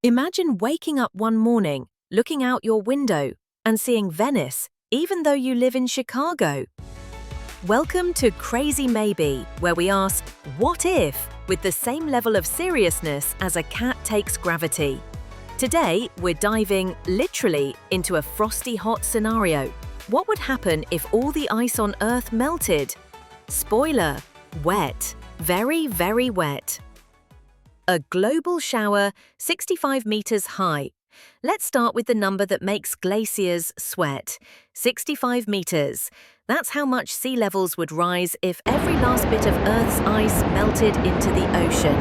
Imagine waking up one morning, looking out your window, and seeing Venice, even though you live in Chicago. Welcome to Crazy Maybe, where we ask, what if, with the same level of seriousness as a cat takes gravity. Today, we're diving, literally, into a frosty hot scenario. What would happen if all the ice on Earth melted? Spoiler: wet. Very, very wet. A global shower 65 meters high. Let's start with the number that makes glaciers sweat. 65 meters. That's how much sea levels would rise if every last bit of Earth's ice melted into the ocean.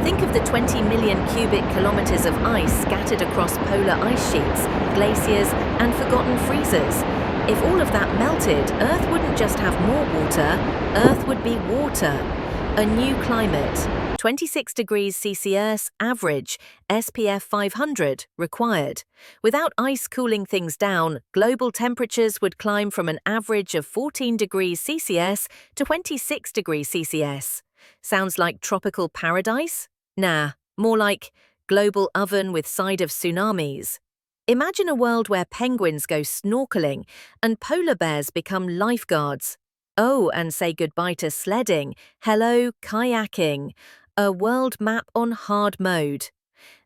Think of the 20 million cubic kilometers of ice scattered across polar ice sheets, glaciers, and forgotten freezers. If all of that melted, Earth wouldn't just have more water, Earth would be water. A new climate. 26 degrees Celsius average, SPF 500 required. Without ice cooling things down, global temperatures would climb from an average of 14 degrees Celsius to 26 degrees Celsius. Sounds like tropical paradise? Nah, more like global oven with side of tsunamis. Imagine a world where penguins go snorkeling and polar bears become lifeguards. Oh, and say goodbye to sledding. Hello, kayaking. A world map on hard mode.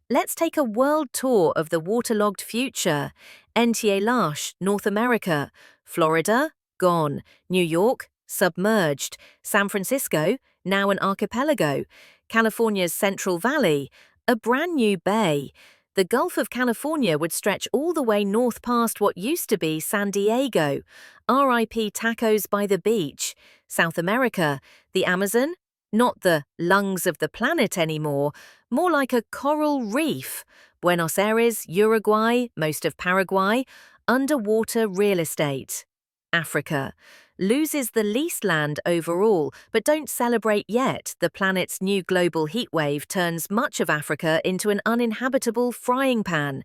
Let's take a world tour of the waterlogged future. NTA, North America. Florida, gone. New York, submerged. San Francisco, now an archipelago. California's Central Valley, a brand new bay. The Gulf of California would stretch all the way north past what used to be San Diego. RIP tacos by the beach. South America, the Amazon, not the lungs of the planet anymore, more like a coral reef. Buenos Aires, Uruguay, most of Paraguay, underwater real estate. Africa loses the least land overall, but don't celebrate yet. The planet's new global heatwave turns much of Africa into an uninhabitable frying pan.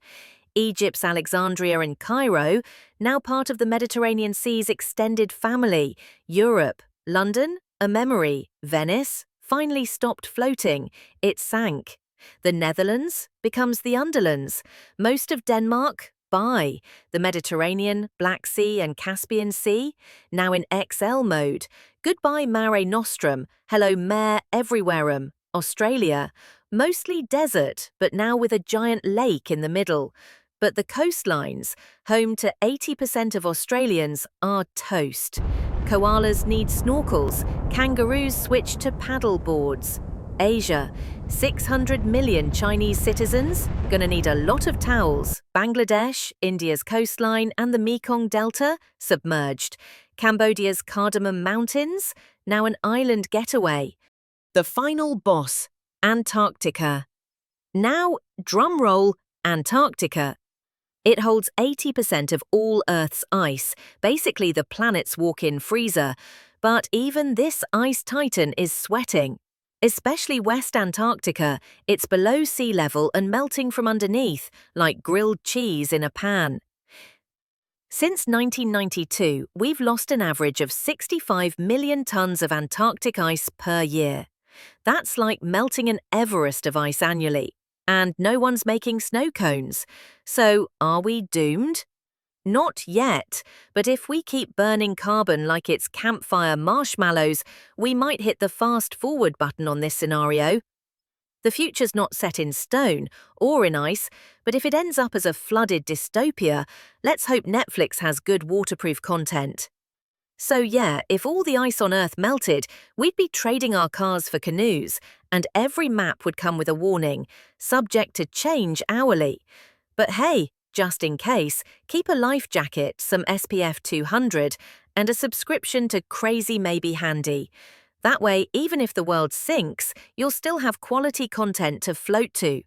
Egypt's Alexandria and Cairo, now part of the Mediterranean Sea's extended family. Europe, London, a memory. Venice finally stopped floating. It sank. The Netherlands becomes the Underlands. Most of Denmark, bye. The Mediterranean, Black Sea and Caspian Sea, now in XL mode. Goodbye Mare Nostrum, hello Mare Everywhere'em. Australia, mostly desert, but now with a giant lake in the middle. But the coastlines, home to 80% of Australians, are toast. Koalas need snorkels, kangaroos switch to paddle boards. Asia, 600 million Chinese citizens, gonna need a lot of towels. Bangladesh, India's coastline and the Mekong Delta, submerged. Cambodia's Cardamom Mountains, now an island getaway. The final boss, Antarctica. Now, drumroll, Antarctica. It holds 80% of all Earth's ice, basically the planet's walk-in freezer. But even this ice titan is sweating. Especially West Antarctica, it's below sea level and melting from underneath, like grilled cheese in a pan. Since 1992, we've lost an average of 65 million tons of Antarctic ice per year. That's like melting an Everest of ice annually. And no one's making snow cones. So, are we doomed? Not yet, but if we keep burning carbon like it's campfire marshmallows, we might hit the fast forward button on this scenario. The future's not set in stone or in ice, but if it ends up as a flooded dystopia, let's hope Netflix has good waterproof content. So yeah, if all the ice on Earth melted, we'd be trading our cars for canoes, and every map would come with a warning, subject to change hourly. But hey, just in case, keep a life jacket, some SPF 200, and a subscription to Crazy Maybe handy. That way, even if the world sinks, you'll still have quality content to float to.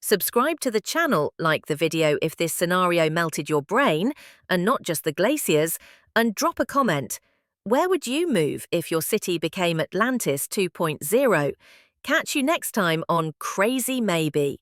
Subscribe to the channel, like the video if this scenario melted your brain, and not just the glaciers, and drop a comment. Where would you move if your city became Atlantis 2.0? Catch you next time on Crazy Maybe.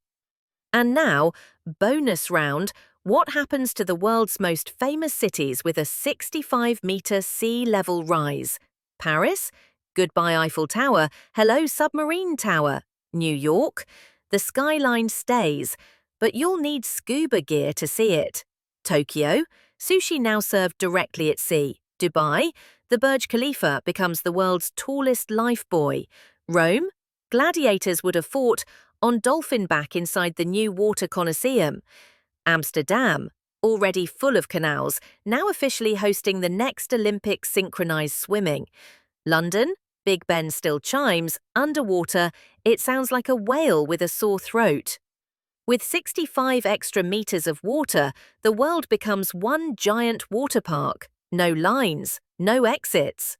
And now, bonus round, what happens to the world's most famous cities with a 65-meter sea level rise? Paris? Goodbye Eiffel Tower, hello Submarine Tower. New York? The skyline stays, but you'll need scuba gear to see it. Tokyo, sushi now served directly at sea. Dubai, the Burj Khalifa becomes the world's tallest lifebuoy. Rome, gladiators would have fought on dolphin back inside the new water Colosseum. Amsterdam, already full of canals, now officially hosting the next Olympic synchronized swimming. London, Big Ben still chimes, underwater, it sounds like a whale with a sore throat. With 65 extra meters of water, the world becomes one giant water park. No lines, no exits.